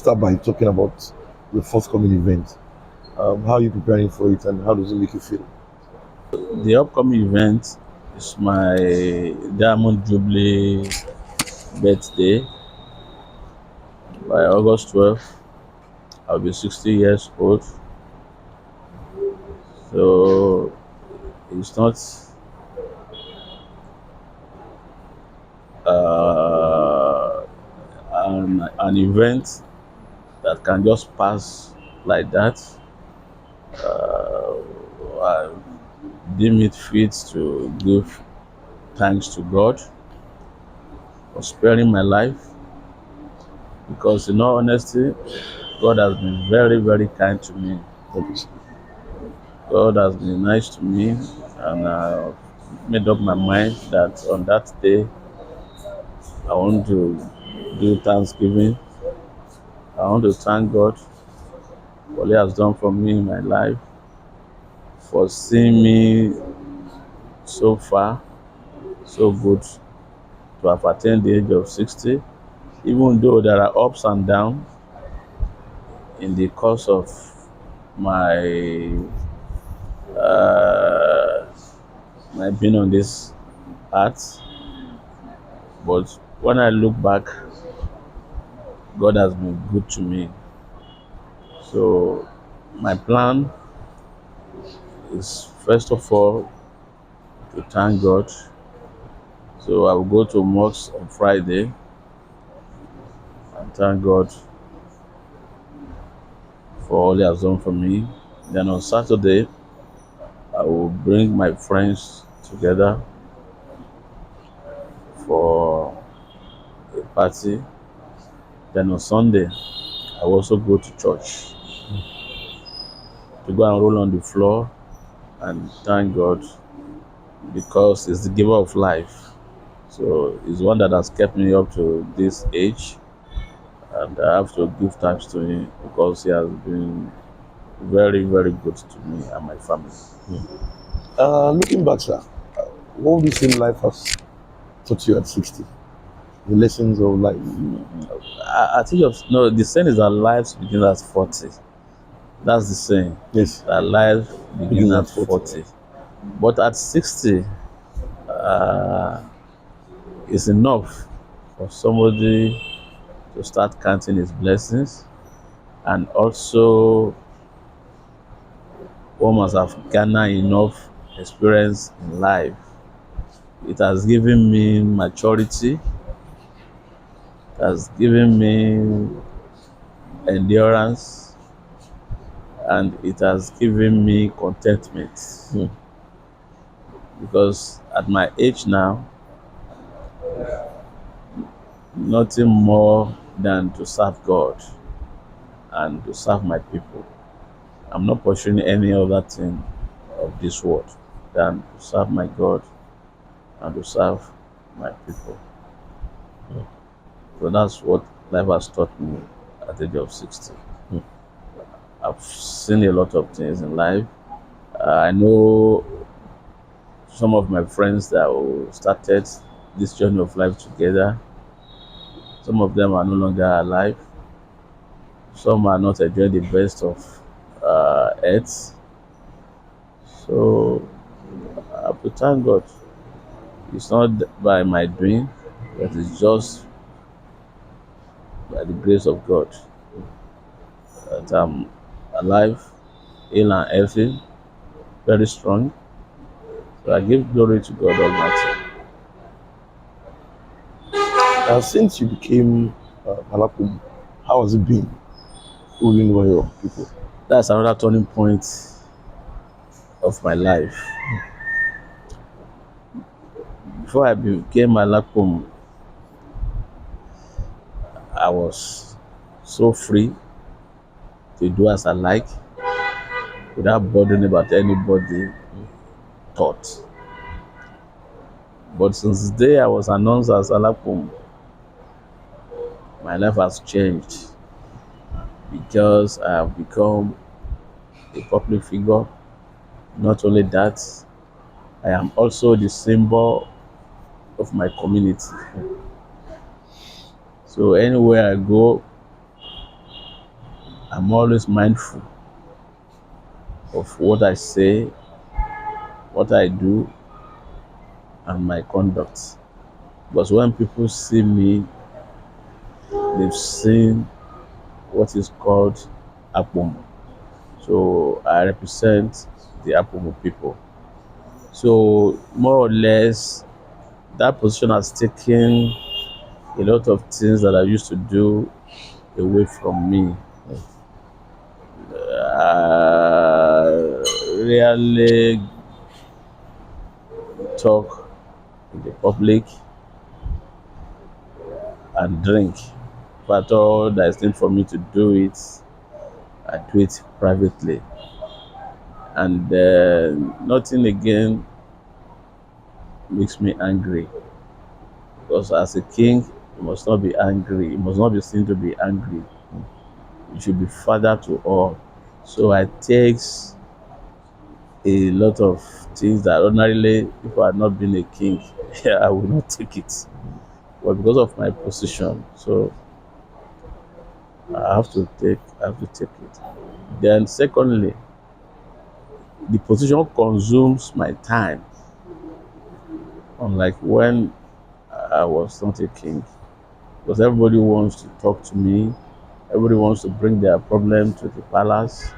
start by talking about the forthcoming event. How are you preparing for it, and how does it make you feel? The upcoming event is my Diamond Jubilee birthday. By August 12th, I'll be 60 years old. So it's not uh, an event that can just pass like that. I deem it fit to give thanks to God for sparing my life because, in all honesty, God has been very, very kind to me. Okay. God has been nice to me, and I made up my mind that on that day I want to do Thanksgiving. I want to thank God for what He has done for me in my life, for seeing me so far, so good to have attained the age of 60. Even though there are ups and downs in the course of my uh, my being on this earth, but when I look back, God has been good to me. So my plan is first of all to thank God. So I will go to mosque on Friday and thank God for all He has done for me. Then on Saturday, I will bring my friends together for a party. Then on Sunday, I will also go to church to go and roll on the floor and thank God because He's the giver of life. So He's one that has kept me up to this age, and I have to give thanks to Him because He has been very, very good to me and my family. Looking back, sir, what would you say life has taught you at 60? The lessons of life. I think no. The saying is that life begins at 40. That's the saying. Yes, That life begins begins at at 40. 40. But at 60, uh, it's enough for somebody to start counting his blessings, and also one must have garnered enough experience in life. It has given me maturity, it has given me endurance, and it has given me contentment. Hmm. Because at my age now, nothing more than to serve God and to serve my people. I'm not pursuing any other thing of this world than to serve my God and to serve my people. So that's what life has taught me at the age of 60. Hmm. I've seen a lot of things in life. I know some of my friends that started this journey of life together. Some of them are no longer alive. Some are not enjoying the best of earth. So I have to thank God. It's not by my doing, but it's just by the grace of God that I'm alive, ill and healthy, very strong. So I give glory to God Almighty. Since you became Alapomu, how has it been ruling over your people? That's another turning point of my life. Before I became Alapomu, I was so free to do as I like without bothering about anybody thought. But since the day I was announced as Alapomu, my life has changed because I have become a public figure. Not only that, I am also the symbol of my community. So anywhere I go, I'm always mindful of what I say, what I do, and my conduct. Because when people see me, they've seen what is called Apomu. So I represent the Apomu people. So more or less, that position has taken a lot of things that I used to do away from me. Rarely talk in the public and drink. But all that is need for me to do it, I do it privately. And nothing again makes me angry. Because as a king, you must not be angry. You must not be seen to be angry. You should be father to all. So I takes a lot of things that ordinarily, if I had not been a king, I would not take it. But because of my position, so I have to take it. Then secondly, the position consumes my time, unlike when I was not a king. Because everybody wants to talk to me, everybody wants to bring their problem to the palace.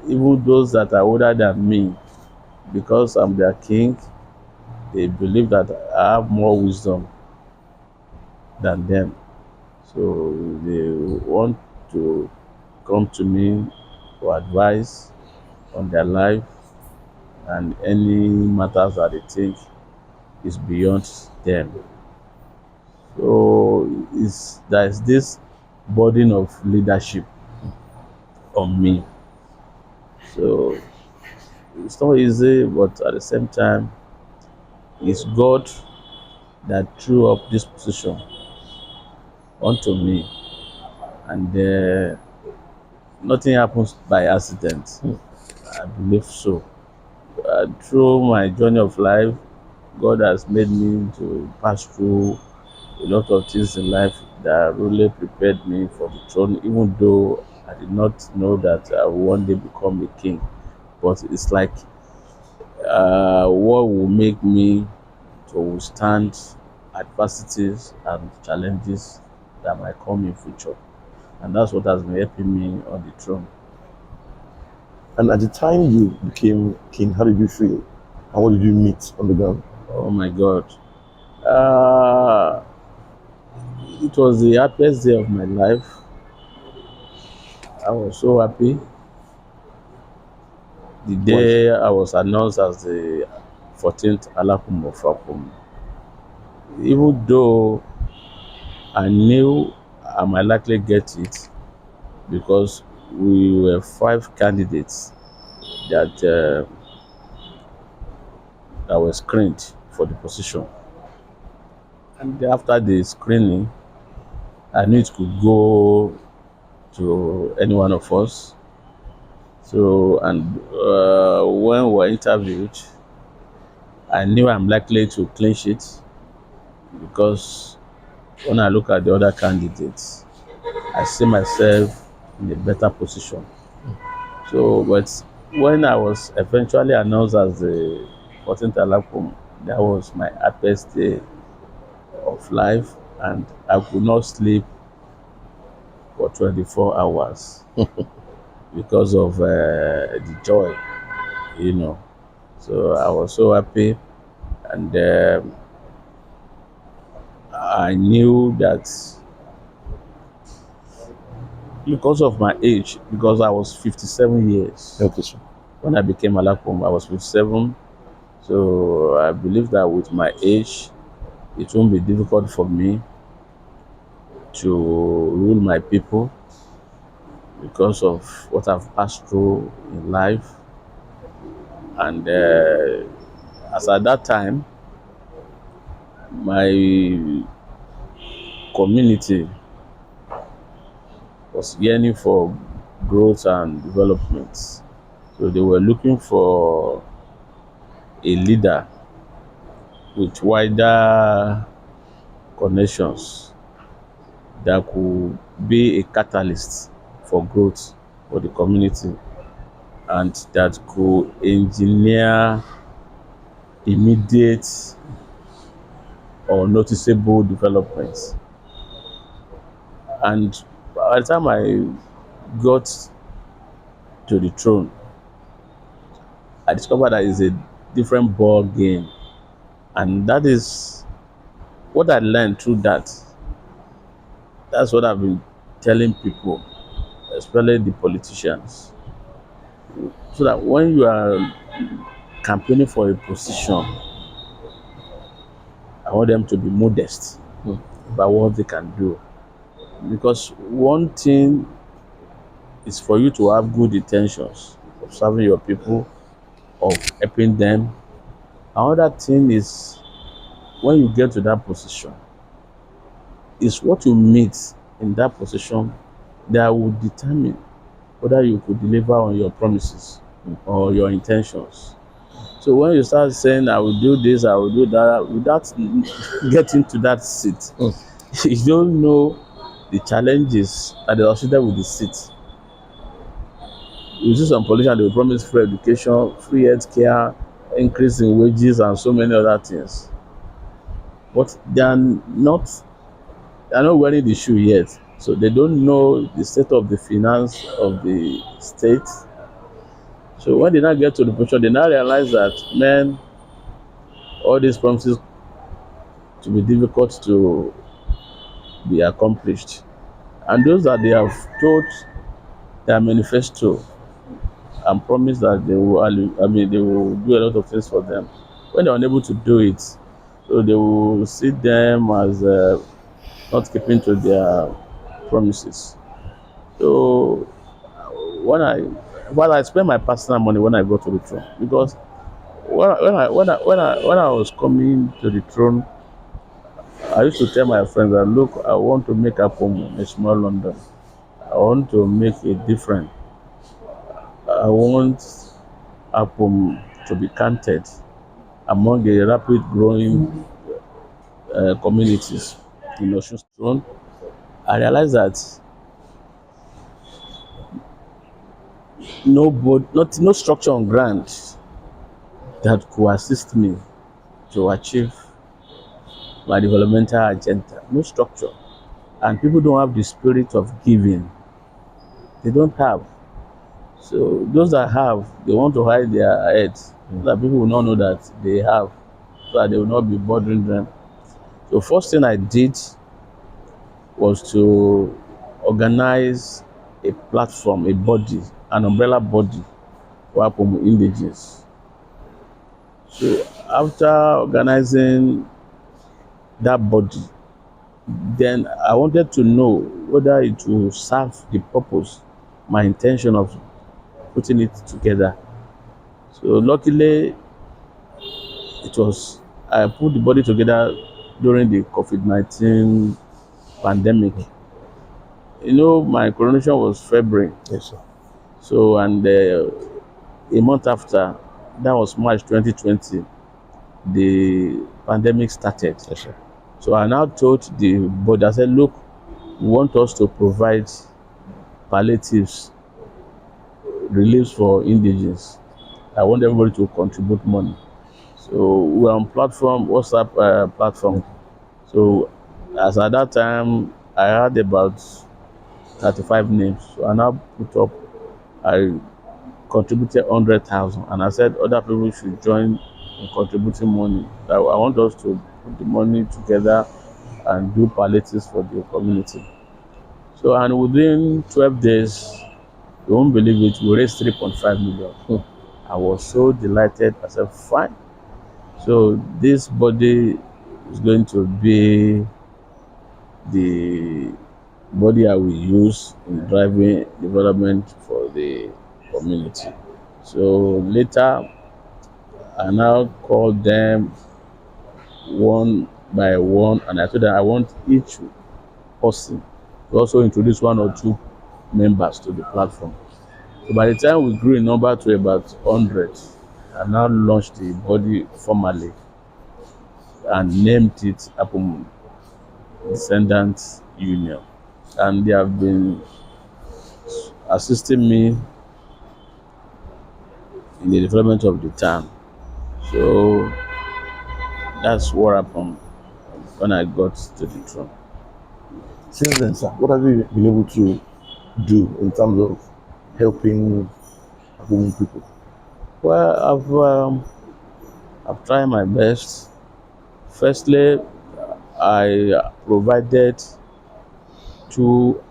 Even those that are older than me, because I'm their king, they believe that I have more wisdom than them. So they want to come to me for advice on their life and any matters that they think is beyond them. So there's this burden of leadership on me. So it's not easy, but at the same time, it's God that threw up this position onto me, and nothing happens by accident. I believe so. Through my journey of life, God has made me to pass through a lot of things in life that really prepared me for the throne, even though I did not know that I would one day become a king. But it's like what will make me to withstand adversities and challenges that might come in future. And that's what has been helping me on the throne. And at the time you became king, how did you feel? And what did you meet on the ground? Oh my God. Uh, it was the happiest day of my life. I was so happy. The Why? day I was announced as the 14th Alapomu of Apomu. Even though I knew I might likely get it because we were five candidates that that were screened for the position. And after the screening, I knew it could go to any one of us. So, and when we were interviewed, I knew I'm likely to clinch it because when I look at the other candidates, I see myself in a better position. So, but when I was eventually announced as the 14th Alapum, that was my happiest day of life, and I could not sleep for 24 hours because of the joy, you know. So I was so happy, and I knew that because of my age, because I was 57 years Okay, sir. when I became Alakum, I was 57. So I believe that with my age, it won't be difficult for me to rule my people because of what I've passed through in life. And as at that time, my community was yearning for growth and development. So they were looking for a leader with wider connections that could be a catalyst for growth for the community and that could engineer immediate or noticeable developments. And by the time I got to the throne, I discovered that it's a different ball game. And that is what I learned through that. That's what I've been telling people, especially the politicians. So that when you are campaigning for a position, I want them to be modest about what they can do. Because one thing is for you to have good intentions of serving your people, of helping them. Another thing is when you get to that position, is what you meet in that position that will determine whether you could deliver on your promises or your intentions. So when you start saying, I will do this, I will do that, without getting to that seat, you don't know the challenges that are associated with the seat. You see some politicians, they will promise free education, free health care, increase in wages, and so many other things. But they are not wearing the shoe yet. So they don't know the state of the finance of the state. So when they now get to the position, they now realize that, man, all these promises to be difficult to be accomplished. And those that they have told their manifesto and promised that they will do a lot of things for them. When they're unable to do it, so they will see them as not keeping to their promises. So I spend my personal money when I go to the throne because when I was coming to the throne, I used to tell my friends that look, I want to make Apomu a small London. I want to make a difference. I want Apomu to be counted among the rapid growing communities in Osun Throne. I realized that no structure on ground that could assist me to achieve my developmental agenda. No structure. And people don't have the spirit of giving. They don't have. So those that have, they want to hide their heads so that people will not know that they have, so that they will not be bothering them. So first thing I did was to organize a platform, a body, an umbrella body for Apomu indigenes. So after organizing that body, then I wanted to know whether it will serve the purpose, my intention of putting it together. So luckily, I put the body together during the COVID-19 pandemic. You know, my coronation was February. Yes, sir. So, and a month after, that was March 2020, the pandemic started. Yes, sir. So I now told the board, I said, look, we want us to provide palliatives, reliefs for indigenes. I want everybody to contribute money. So we're on platform, WhatsApp platform. So as at that time, I had about 35 names. So I now I contributed 100,000, and I said other people should join in contributing money. I want us to put the money together and do palliatives for the community. So, and within 12 days, you won't believe it, we raised 3.5 million. I was so delighted. I said, fine. So this body is going to be the body I will use in driving development for the community. So later, I now called them one by one, and I told them I want each person to also introduce one or two members to the platform. So by the time we grew in number to about 100, I now launched the body formally and named it Apomu Descendants Union. And there have been assisting me in the development of the town. So that's what happened when I got to the throne. Since then, sir, what have you been able to do in terms of helping Apomu people? Well, I've tried my best. Firstly, I provided two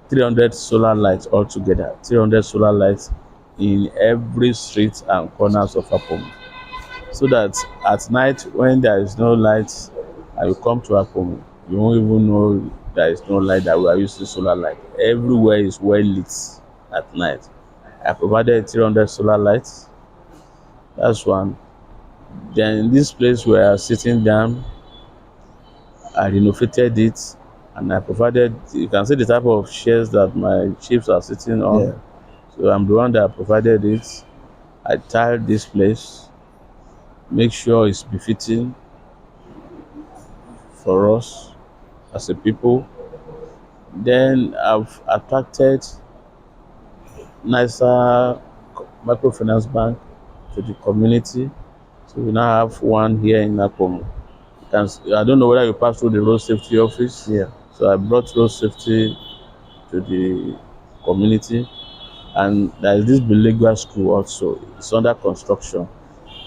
300 solar lights altogether, 300 solar lights in every street and corners of Apomu. So that at night when there is no light, I will come to Apomu. You won't even know there is no light, that we are using solar light. Everywhere is well lit at night. I provided 300 solar lights. That's one. Then this place we are sitting down, I renovated it and I provided, you can see the type of chairs that my chiefs are sitting on. Yeah. So I'm the one that provided it. I tiled this place, make sure it's befitting for us as a people. Then I've attracted nicer microfinance bank to the community. So we now have one here in Apomu. I don't know whether you pass through the road safety office. Yeah. So I brought road safety to the community. And there is this bilingual school also. It's under construction.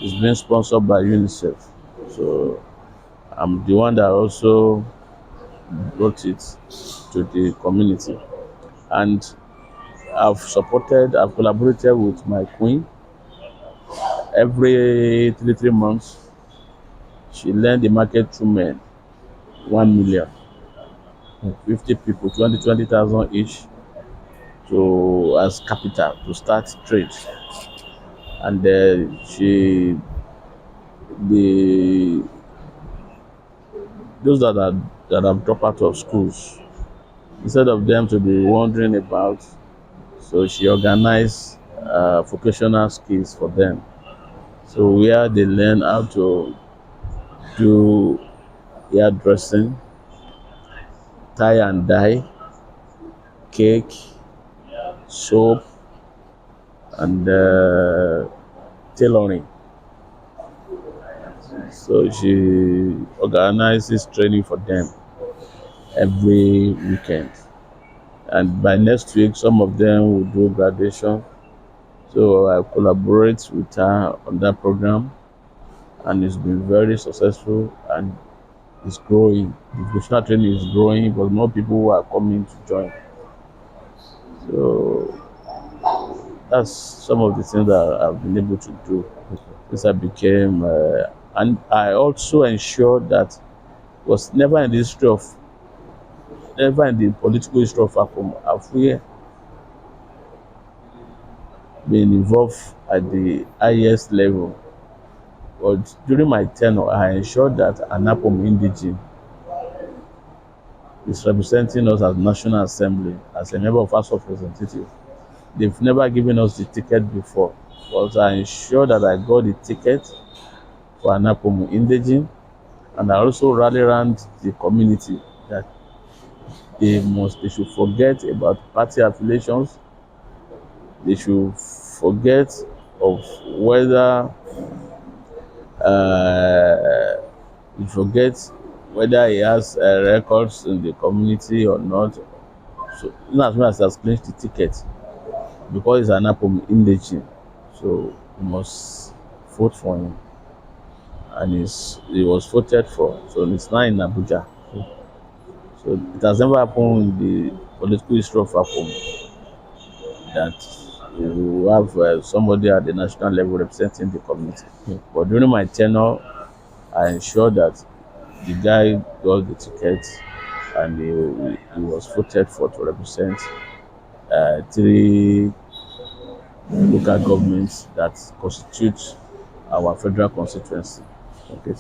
It's being sponsored by UNICEF. So I'm the one that also brought it to the community. And I've collaborated with my queen. Every 3 months, she lend the market to men 1 million, 50 people, 20,000 each to as capital to start trade. And the those that have dropped out of schools, instead of them to be wondering about, so she organized vocational skills for them. So where they learn how to do hairdressing, tie and dye, cake, soap, and tailoring. So she organizes training for them every weekend. And by next week, some of them will do graduation. So I collaborate with her on that program, and it's been very successful and it's growing. The vocational training is growing, but more people are coming to join. So that's some of the things that I've been able to do since I became, and I also ensured that was never in the history of, never in the political history of Apomu have we been involved at the highest level. But during my tenure, I ensured that an Apomu indigene is representing us as National Assembly, as a member of House of Representatives. They've never given us the ticket before, but I ensured that I got the ticket for an Apomu indigene, and I also rally around the community that they should forget about party affiliations. They should forget of whether you forget whether he has records in the community or not. So in as much as he has clinched the ticket, because he's an Apomu indigene, so you must vote for him. And he was voted for, so it's now in Abuja. So it has never happened in the political history of Apomu that you have somebody at the national level representing the community. But during my tenure, I ensured that the guy got the ticket and he was voted for to represent 3 local governments that constitute our federal constituency. Okay.